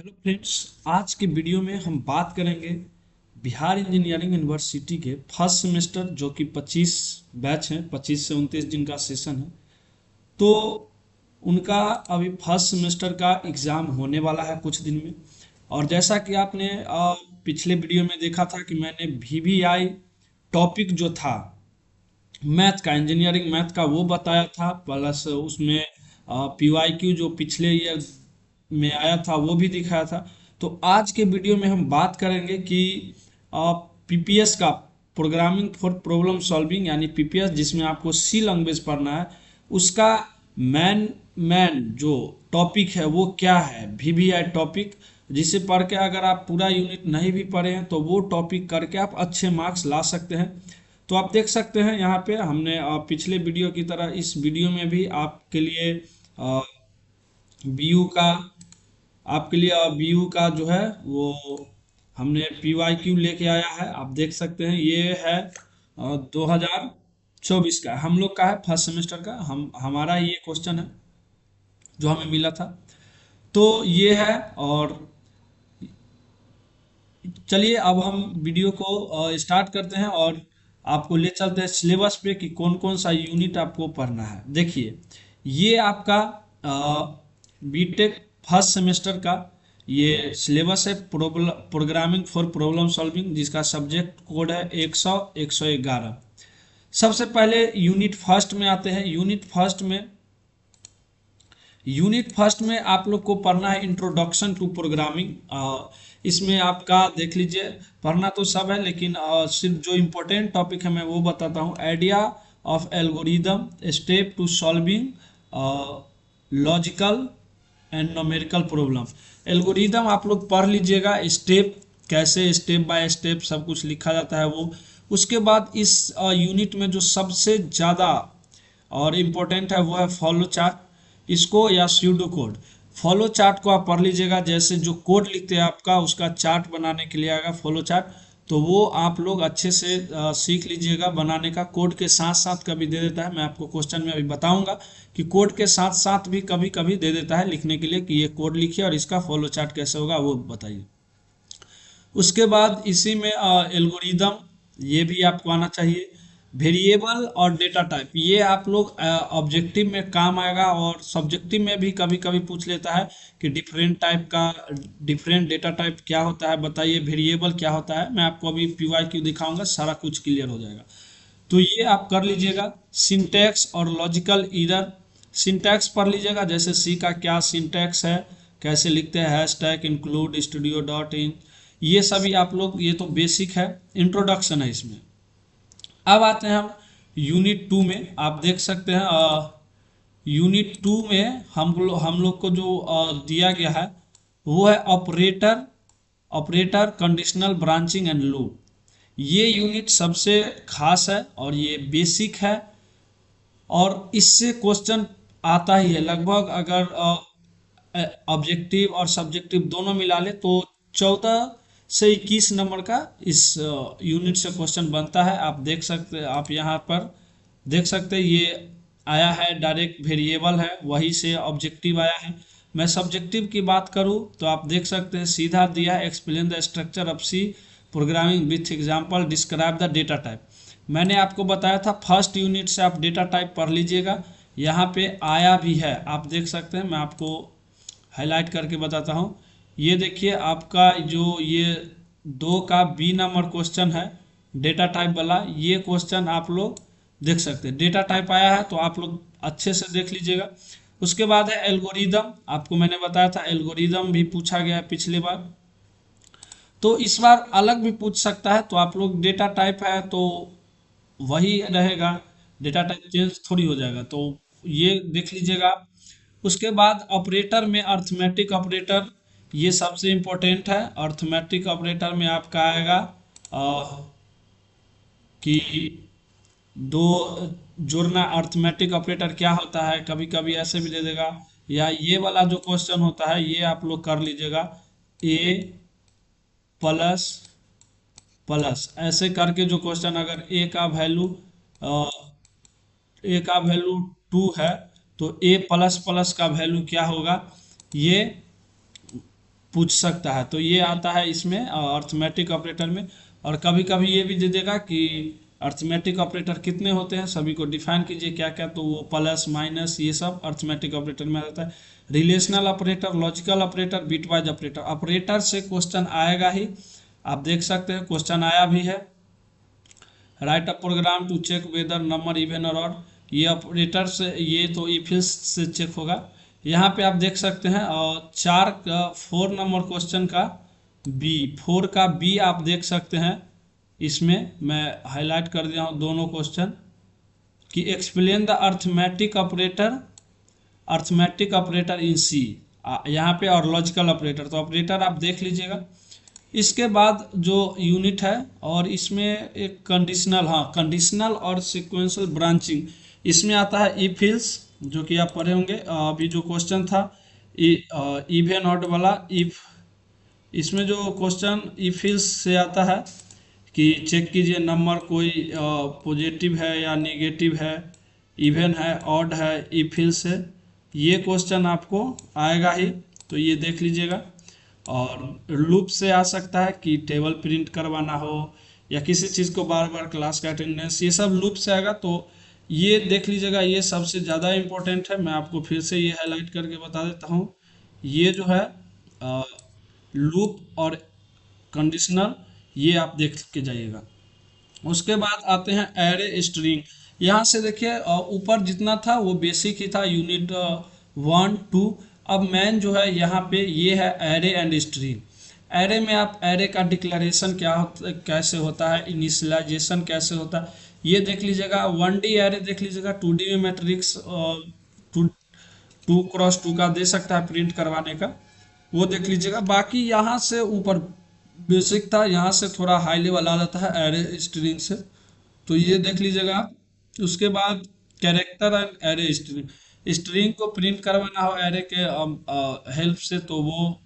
Hello friends, आज के video में हम बात करेंगे बिहार इंजीनियरिंग यूनिवर्सिटी के फर्स्ट सेमेस्टर जो कि 25 बैच हैं, 25 से 29 दिन का सेशन है। तो उनका अभी फर्स्ट सेमेस्टर का एग्ज़ाम होने वाला है कुछ दिन में। और जैसा कि आपने पिछले वीडियो में देखा था कि मैंने वीवीआई टॉपिक जो था मैथ का, इंजीनियरिंग मैथ का, वो बताया था, प्लस उसमें पीवाईक्यू जो पिछले ईयर में आया था वो भी दिखाया था। तो आज के वीडियो में हम बात करेंगे कि पीपीएस का, प्रोग्रामिंग फॉर प्रॉब्लम सॉल्विंग, यानी पीपीएस जिसमें आपको सी लैंग्वेज पढ़ना है, उसका मैन मैन जो टॉपिक है वो क्या है, वीवीआई टॉपिक, जिसे पढ़ के अगर आप पूरा यूनिट नहीं भी पढ़े हैं तो वो टॉपिक करके आप अच्छे मार्क्स ला सकते हैं। तो आप देख सकते हैं यहाँ पे हमने पिछले वीडियो की तरह इस वीडियो में भी आपके लिए बीयू का, बीयू का जो है वो हमने पीवाईक्यू लेके आया है। आप देख सकते हैं ये है 2024 का, हम लोग का है फर्स्ट सेमेस्टर का, हमारा ये क्वेश्चन है जो हमें मिला था। तो ये है। और चलिए अब हम वीडियो को स्टार्ट करते हैं और आपको ले चलते हैं सिलेबस पे कि कौन कौन सा यूनिट आपको पढ़ना है। देखिए, ये आपका बीटेक फर्स्ट सेमेस्टर का ये सिलेबस है, प्रोग्रामिंग फॉर प्रॉब्लम सॉल्विंग, जिसका सब्जेक्ट कोड है 100 111। सबसे पहले यूनिट फर्स्ट में आते हैं। यूनिट फर्स्ट में आप लोग को पढ़ना है इंट्रोडक्शन टू प्रोग्रामिंग। इसमें आपका देख लीजिए, पढ़ना तो सब है लेकिन सिर्फ जो इम्पोर्टेंट टॉपिक है मैं वो बताता हूँ। Idea of algorithm, step to solving logical and numerical problem. Algorithm आप लोग पढ़ लीजिएगा, स्टेप कैसे, स्टेप बाय स्टेप सब कुछ लिखा जाता है वो। उसके बाद इस यूनिट में जो सबसे ज़्यादा और इम्पोर्टेंट है वो है फॉलो चार्ट, इसको या स्यूडो कोड। फॉलो चार्ट को आप पढ़ लीजिएगा, जैसे जो कोड लिखते हैं आपका उसका चार्ट बनाने के लिए आएगा फॉलो चार्ट, तो वो आप लोग अच्छे से सीख लीजिएगा बनाने का। कोड के साथ साथ कभी दे देता है, मैं आपको क्वेश्चन में अभी बताऊंगा कि कोड के साथ साथ भी कभी कभी दे देता है लिखने के लिए कि ये कोड लिखिए और इसका फॉलो चार्ट कैसे होगा वो बताइए। उसके बाद इसी में एल्गोरिदम, ये भी आपको आना चाहिए। वेरिएबल और डेटा टाइप, ये आप लोग ऑब्जेक्टिव में काम आएगा और सब्जेक्टिव में भी कभी कभी पूछ लेता है कि डिफरेंट टाइप का, डिफरेंट डेटा टाइप क्या होता है बताइए, वेरिएबल क्या होता है। मैं आपको अभी पीवाईक्यू दिखाऊंगा, सारा कुछ क्लियर हो जाएगा। तो ये आप कर लीजिएगा। सिंटैक्स और लॉजिकल ईरर, सिंटैक्स पढ़ लीजिएगा, जैसे सी का क्या सिंटैक्स है, कैसे लिखते हैं, hashtag, include, studio dot in, ये सभी आप लोग, ये तो बेसिक है, इंट्रोडक्शन है इसमें। अब आते हैं हम यूनिट 2 में। आप देख सकते हैं यूनिट 2 में हम लोग को जो दिया गया है वो है operator, conditional branching and loop. ये यूनिट सबसे खास है और ये बेसिक है और इससे क्वेश्चन आता ही है लगभग। अगर ऑब्जेक्टिव और सब्जेक्टिव दोनों मिला ले तो 14 से 21 नंबर का इस यूनिट से क्वेश्चन बनता है। आप देख सकते हैं, आप यहाँ पर देख सकते हैं ये आया है डायरेक्ट वेरिएबल है, वही से ऑब्जेक्टिव आया है। मैं सब्जेक्टिव की बात करूँ तो आप देख सकते हैं सीधा दिया है, explain the structure of C programming with example, describe the data type. मैंने आपको बताया था फर्स्ट यूनिट से आप डेटा टाइप पढ़ लीजिएगा, यहाँ पे आया भी है, आप देख सकते हैं। मैं आपको हाईलाइट करके बताता हूँ। ये देखिए आपका जो ये 2 का बी नंबर क्वेश्चन है डेटा टाइप वाला, ये क्वेश्चन आप लोग देख सकते हैं, डेटा टाइप आया है तो आप लोग अच्छे से देख लीजिएगा। उसके बाद है एल्गोरिदम, आपको मैंने बताया था एल्गोरिदम भी पूछा गया है पिछली बार, तो इस बार अलग भी पूछ सकता है। तो आप लोग डेटा टाइप है तो वही रहेगा, डेटा टाइप चेंज थोड़ी हो जाएगा, तो ये देख लीजिएगा आप। उसके बाद ऑपरेटर में अर्थमेटिक ऑपरेटर, ये सबसे इम्पोर्टेंट है। अर्थमेटिक ऑपरेटर में आपका आएगा कि दो जोड़ना, अर्थमेटिक ऑपरेटर क्या होता है, कभी कभी ऐसे भी दे देगा। या ये वाला जो क्वेश्चन होता है ये आप लोग कर लीजिएगा, ए प्लस प्लस, ऐसे करके जो क्वेश्चन, अगर ए का वैल्यू 2 है तो ए प्लस प्लस का वैल्यू क्या होगा, ये पूछ सकता है। तो ये आता है इसमें अर्थमेटिक ऑपरेटर में। और कभी कभी ये भी दे देगा कि अर्थमेटिक ऑपरेटर कितने होते हैं, सभी को डिफाइन कीजिए क्या क्या, तो वो प्लस माइनस ये सब अर्थमेटिक ऑपरेटर में आता है। Relational operator, logical operator, bitwise operator. Operator से क्वेश्चन आएगा ही, आप देख सकते हैं क्वेश्चन आया भी है। Write a program to check whether number even और ऑड, ये ऑपरेटर से, ये तो इफ एल्स से चेक होगा। यहाँ पे आप देख सकते हैं और 4 नंबर क्वेश्चन का बी, 4 का बी आप देख सकते हैं। इसमें मैं हाईलाइट कर दिया हूँ दोनों क्वेश्चन कि explain the arithmetic operator in सी, यहाँ पे और लॉजिकल ऑपरेटर, तो ऑपरेटर आप देख लीजिएगा। इसके बाद जो यूनिट है और इसमें एक कंडीशनल, हाँ कंडीशनल और सीक्वेंशियल ब्रांचिंग, इसमें आता है इफ एल्स, जो कि आप पढ़े होंगे। अभी जो क्वेश्चन था इवन ऑड वाला, इफ, इसमें जो क्वेश्चन इफ एल्स से आता है कि चेक कीजिए नंबर कोई पॉजिटिव है या नेगेटिव है, इवन है, ऑड है, इफ एल्स है, ये क्वेश्चन आपको आएगा ही, तो ये देख लीजिएगा। और लूप से आ सकता है कि टेबल प्रिंट करवाना हो या किसी चीज़ को बार बार क्लास का अटेंडेंस, ये सब लूप से आएगा, तो ये देख लीजिएगा। ये सबसे ज़्यादा इम्पोर्टेंट है, मैं आपको फिर से ये हाईलाइट करके बता देता हूँ। ये जो है लूप और कंडीशनल, ये आप देख के जाइएगा। उसके बाद आते हैं एरे स्ट्रिंग। यहाँ से देखिए ऊपर जितना था वो बेसिक ही था, यूनिट 1 2। अब मेन जो है यहाँ पे ये है एरे एंड स्ट्रिंग। एरे में आप एरे का डिक्लेरेशन कैसे होता है, इनिशियलाइजेशन कैसे होता है, ये देख लीजिएगा। 1D एरे देख लीजिएगा, 2D में मैट्रिक्स 2x2 का दे सकता है प्रिंट करवाने का, वो देख लीजिएगा। बाकी यहाँ से ऊपर बेसिक था, यहाँ से थोड़ा हाई लेवल आ जाता है एरे स्ट्रिंग से, तो ये देख लीजिएगा। उसके बाद character and array string, string को प्रिंट करवाना हो एरे के हेल्प से, तो वो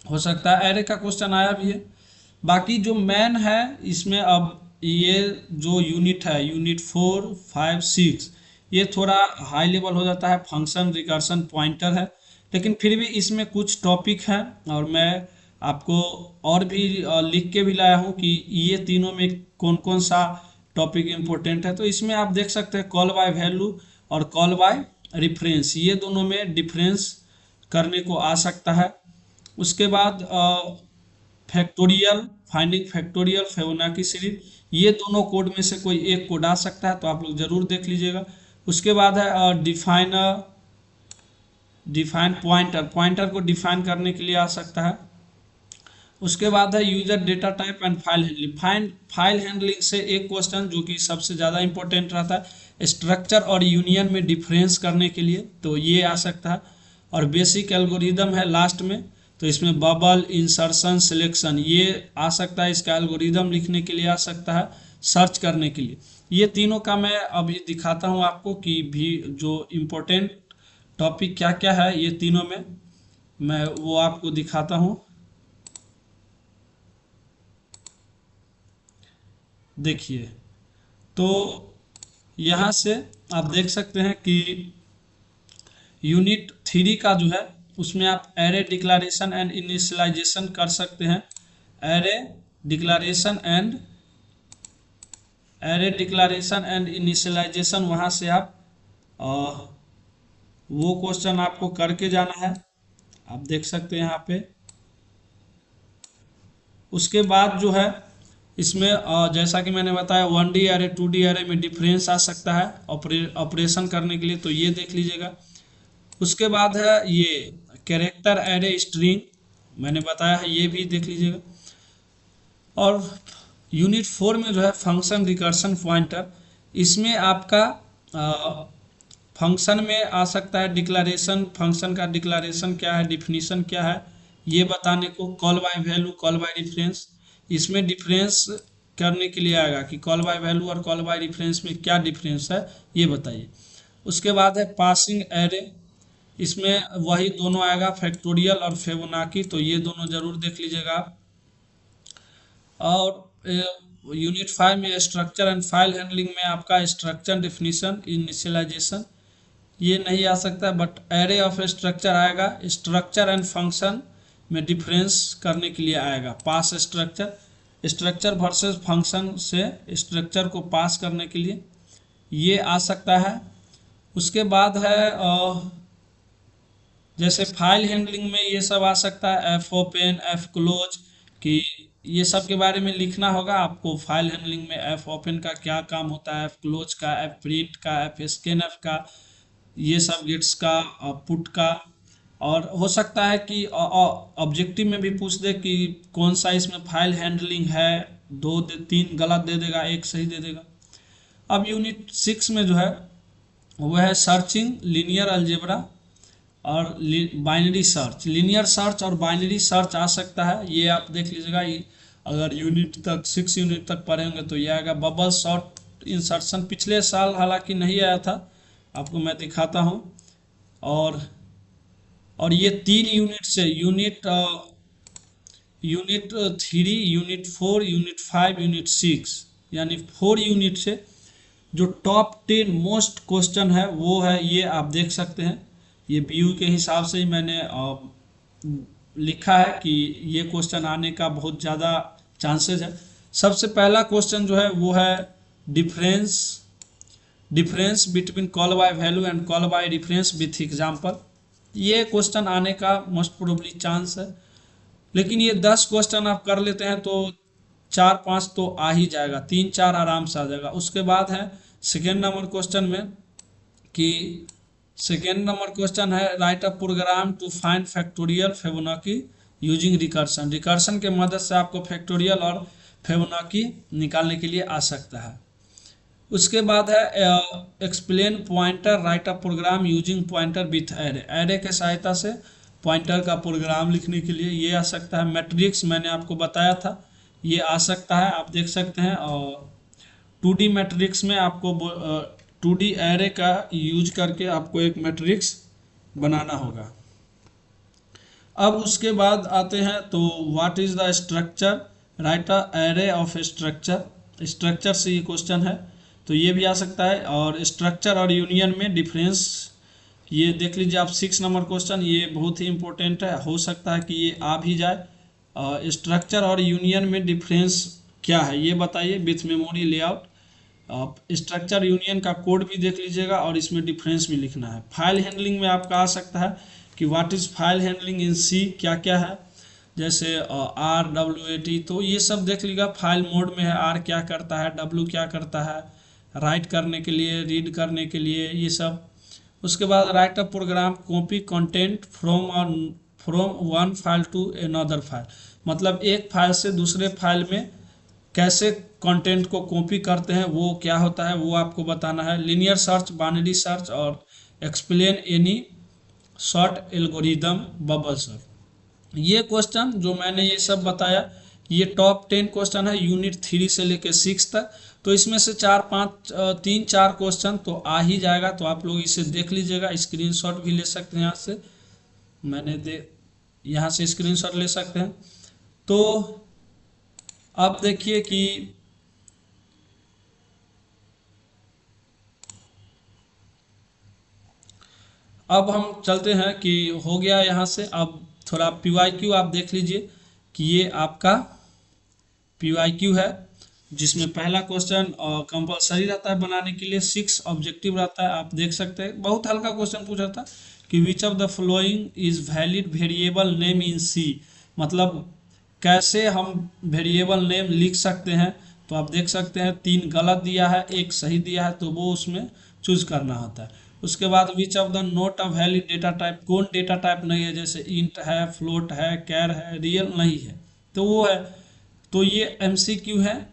हो सकता है, एरे का क्वेश्चन आया भी है। बाकी जो मेन है इसमें, अब ये जो यूनिट है, यूनिट 4 5 6, ये थोड़ा हाई लेवल हो जाता है, फंक्शन, रिकर्शन, पॉइंटर है, लेकिन फिर भी इसमें कुछ टॉपिक हैं और मैं आपको और भी लिख के भी लाया हूँ कि ये तीनों में कौन कौन सा टॉपिक इम्पोर्टेंट है। तो इसमें आप देख सकते हैं कॉल बाय वैल्यू और कॉल बाय रेफरेंस, ये दोनों में डिफरेंस करने को आ सकता है। उसके बाद factorial, finding factorial, Fibonacci series, ये दोनों कोड में से कोई एक कोड आ सकता है, तो आप लोग जरूर देख लीजिएगा। उसके बाद है डिफाइन पॉइंटर, पॉइंटर को डिफाइन करने के लिए आ सकता है। उसके बाद है user data type and file handling. File handling से एक क्वेश्चन जो कि सबसे ज़्यादा इंपॉर्टेंट रहता है, स्ट्रक्चर और यूनियन में डिफरेंस करने के लिए, तो ये आ सकता है। और बेसिक एल्गोरिदम है लास्ट में, तो इसमें बबल, इंसर्शन, सिलेक्शन, ये आ सकता है। इसका एल्गोरिदम लिखने के लिए आ सकता है, सर्च करने के लिए। ये तीनों का मैं अभी दिखाता हूँ आपको कि भी जो इम्पोर्टेंट टॉपिक क्या क्या है, ये तीनों में मैं वो आपको दिखाता हूँ। देखिए, तो यहाँ से आप देख सकते हैं कि यूनिट 3 का जो है उसमें आप एरे डिक्लेरेशन एंड इनिशियलाइजेशन कर सकते हैं। एरे डिक्लेरेशन एंड इनिशियलाइजेशन, वहाँ से आप वो क्वेश्चन आपको करके जाना है, आप देख सकते हैं यहाँ पे। उसके बाद जो है इसमें जैसा कि मैंने बताया 1D एरे 2D एरे में डिफरेंस आ सकता है ऑपरेशन करने के लिए, तो ये देख लीजिएगा। उसके बाद है ये कैरेक्टर एरे स्ट्रिंग, मैंने बताया है, ये भी देख लीजिएगा। और यूनिट 4 में जो है फंक्शन, रिकर्शन, पॉइंटर, इसमें आपका फंक्शन में आ सकता है डिक्लेरेशन, फंक्शन का डिक्लेरेशन क्या है, डिफिनीशन क्या है, ये बताने को। Call by value, call by reference, इसमें डिफरेंस करने के लिए आएगा कि कॉल बाय वैल्यू और कॉल बाय रेफरेंस में क्या डिफरेंस है, ये बताइए। उसके बाद है पासिंग एरे, इसमें वही दोनों आएगा, फैक्टोरियल और फिबोनाची, तो ये दोनों जरूर देख लीजिएगा आप। और यूनिट 5 में स्ट्रक्चर एंड फाइल हैंडलिंग में आपका स्ट्रक्चर, डिफिनीशन, इनिशियलाइजेशन, ये नहीं आ सकता, बट एरे ऑफ स्ट्रक्चर आएगा। स्ट्रक्चर एंड फंक्शन, में डिफरेंस करने के लिए आएगा। पास स्ट्रक्चर, स्ट्रक्चर वर्सेस फंक्शन से स्ट्रक्चर को पास करने के लिए ये आ सकता है। उसके बाद है जैसे फाइल हैंडलिंग में ये सब आ सकता है, एफ ओपन, एफ क्लोज, कि ये सब के बारे में लिखना होगा आपको। फाइल हैंडलिंग में एफ ओपन का क्या काम होता है, एफ क्लोज का, एफ प्रिंट का, एफ स्कैन एफ का, ये सब गेट्स का, पुट का। और हो सकता है कि ऑब्जेक्टिव में भी पूछ दे कि कौन सा इसमें फाइल हैंडलिंग है, दो दे, तीन गलत दे देगा, एक सही दे देगा। अब यूनिट 6 में जो है वो है सर्चिंग, लीनियर अलजेब्रा और बाइनरी सर्च। लीनियर सर्च और बाइनरी सर्च आ सकता है, ये आप देख लीजिएगा। अगर यूनिट तक 6 यूनिट तक पढ़ेंगे तो ये आएगा। बबल शॉर्ट इंसर्शन पिछले साल हालांकि नहीं आया था, आपको मैं दिखाता हूँ। और ये 3 यूनिट से यूनिट 3, यूनिट 4, यूनिट 5, यूनिट 6, यानी 4 यूनिट से जो टॉप 10 मोस्ट क्वेश्चन है वो है ये, आप देख सकते हैं। ये बीयू के हिसाब से ही मैंने लिखा है कि ये क्वेश्चन आने का बहुत ज़्यादा चांसेस है। सबसे पहला क्वेश्चन जो है वो है difference between call by value and call bye difference with example. ये क्वेश्चन आने का मोस्ट प्रोबेबली चांस है, लेकिन ये 10 क्वेश्चन आप कर लेते हैं तो 4-5 तो आ ही जाएगा, 3-4 आराम से आ जाएगा। उसके बाद है सेकेंड नंबर क्वेश्चन में कि सेकेंड नंबर क्वेश्चन है write a program to find factorial Fibonacci using recursion. Recursion के मदद से आपको फैक्टोरियल और फिबोनाची निकालने के लिए आ सकता है। उसके बाद है explain pointer, write a program using pointer with array. Array के सहायता से पॉइंटर का प्रोग्राम लिखने के लिए ये आ सकता है। मैट्रिक्स मैंने आपको बताया था, ये आ सकता है, आप देख सकते हैं। और 2D मैट्रिक्स में आपको 2D एरे का यूज करके आपको एक मैट्रिक्स बनाना होगा। अब उसके बाद आते हैं तो what is the structure, right a array of structure. Structure से ये क्वेश्चन है तो ये भी आ सकता है। और स्ट्रक्चर और यूनियन में डिफरेंस, ये देख लीजिए आप 6 नंबर क्वेश्चन, ये बहुत ही इंपॉर्टेंट है, हो सकता है कि ये आ भी जाए। स्ट्रक्चर और यूनियन में डिफरेंस क्या है ये बताइए विथ मेमोरी लेआउट। आप स्ट्रक्चर यूनियन का कोड भी देख लीजिएगा और इसमें डिफरेंस भी लिखना है। फाइल हैंडलिंग में आपका आ सकता है कि what is file handling in C, क्या क्या है, जैसे RWAT, तो ये सब देख लीजिएगा। फाइल मोड में है, R क्या करता है, W क्या करता है, राइट करने के लिए, रीड करने के लिए, ये सब। उसके बाद write a program copy content from one file to another file, मतलब एक फाइल से दूसरे फाइल में कैसे कंटेंट को कॉपी करते हैं वो क्या होता है वो आपको बताना है। लीनियर सर्च, बाइनरी सर्च और explain any short algorithm, bubble search. ये क्वेश्चन जो मैंने ये सब बताया ये टॉप 10 क्वेश्चन है यूनिट 3 से लेकर 6 तक। तो इसमें से 3-4 क्वेश्चन तो आ ही जाएगा, तो आप लोग इसे देख लीजिएगा। स्क्रीनशॉट भी ले सकते हैं, यहाँ से यहाँ से स्क्रीनशॉट ले सकते हैं। तो अब देखिए कि अब हम चलते हैं कि हो गया यहाँ से। अब थोड़ा PYQ आप देख लीजिए कि ये आपका PYQ है, जिसमें पहला क्वेश्चन कंपलसरी रहता है बनाने के लिए, 6 ऑब्जेक्टिव रहता है। आप देख सकते हैं बहुत हल्का क्वेश्चन पूछा था कि which of the following is valid variable name in C, मतलब कैसे हम वेरिएबल नेम लिख सकते हैं। तो आप देख सकते हैं 3 गलत दिया है, 1 सही दिया है, तो वो उसमें चूज करना होता है। उसके बाद विच of the not a valid data type, कौन डेटा टाइप नहीं है, जैसे इंट है, फ्लोट है, कैर है, रियल नहीं है, तो वो है। तो ये MCQ है।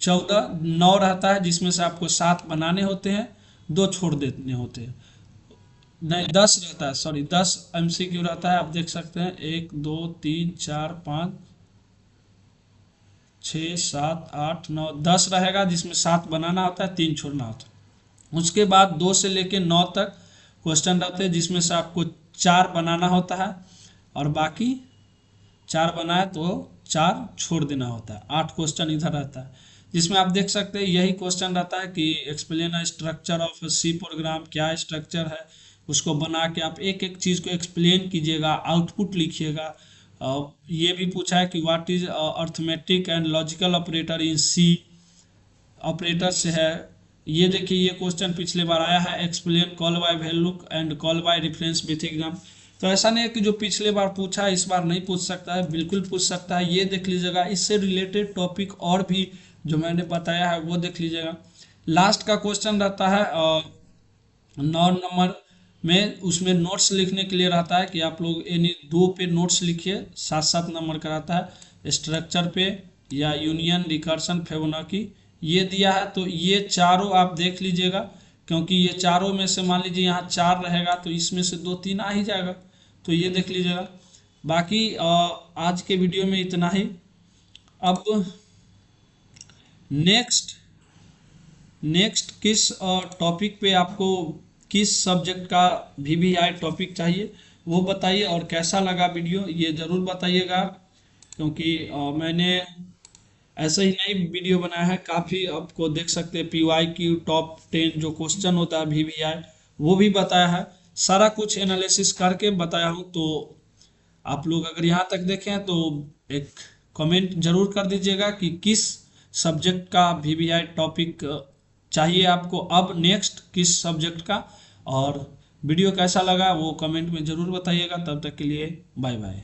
9 रहता है, जिसमें से आपको 7 बनाने होते हैं, 2 छोड़ देने होते हैं। नहीं 10 रहता है, सॉरी 10 MCQ रहता है। आप देख सकते हैं 1 2 3 4 5 6 7 8 9 10 रहेगा, जिसमें 7 बनाना होता है, 3 छोड़ना होता है। उसके बाद 2 से लेकर 9 तक क्वेश्चन रहते हैं, जिसमें से आपको 4 बनाना होता है और बाकी 4 बनाए तो 4 छोड़ देना होता है। 8 क्वेश्चन इधर रहता है, जिसमें आप देख सकते हैं यही क्वेश्चन रहता है कि explain a structure of C program, क्या स्ट्रक्चर है, उसको बना के आप एक एक चीज़ को एक्सप्लेन कीजिएगा, आउटपुट लिखिएगा। ये भी पूछा है कि what is arithmetic and logical operator in C operator से है। ये देखिए ये क्वेश्चन पिछले बार आया है, explain call by value and call by reference with exam. तो ऐसा नहीं है कि जो पिछले बार पूछा है इस बार नहीं पूछ सकता है, बिल्कुल पूछ सकता है। ये देख लीजिएगा, इससे रिलेटेड टॉपिक और भी जो मैंने बताया है वो देख लीजिएगा। लास्ट का क्वेश्चन रहता है 9 नंबर में, उसमें नोट्स लिखने के लिए रहता है कि आप लोग यानी 2 पे नोट्स लिखिए, 7-7 नंबर का रहता है। स्ट्रक्चर पे या यूनियन, रिकर्सन, फिबोनाची ये दिया है। तो ये चारों आप देख लीजिएगा, क्योंकि ये चारों में से मान लीजिए यहाँ 4 रहेगा तो इसमें से 2-3 आ ही जाएगा। तो ये देख लीजिएगा। बाकी आज के वीडियो में इतना ही। अब नेक्स्ट किस टॉपिक पे आपको, किस सब्जेक्ट का VVI टॉपिक चाहिए वो बताइए, और कैसा लगा वीडियो ये ज़रूर बताइएगा। क्योंकि मैंने ऐसे ही नई वीडियो बनाया है, काफ़ी आपको देख सकते हैं PYQ टॉप 10 जो क्वेश्चन होता है VVI वो भी बताया है, सारा कुछ एनालिसिस करके बताया हूँ। तो आप लोग अगर यहाँ तक देखें तो एक कमेंट जरूर कर दीजिएगा कि किस सब्जेक्ट का VVI टॉपिक चाहिए आपको, अब नेक्स्ट किस सब्जेक्ट का। और वीडियो कैसा लगा वो कमेंट में ज़रूर बताइएगा। तब तक के लिए बाय बाय।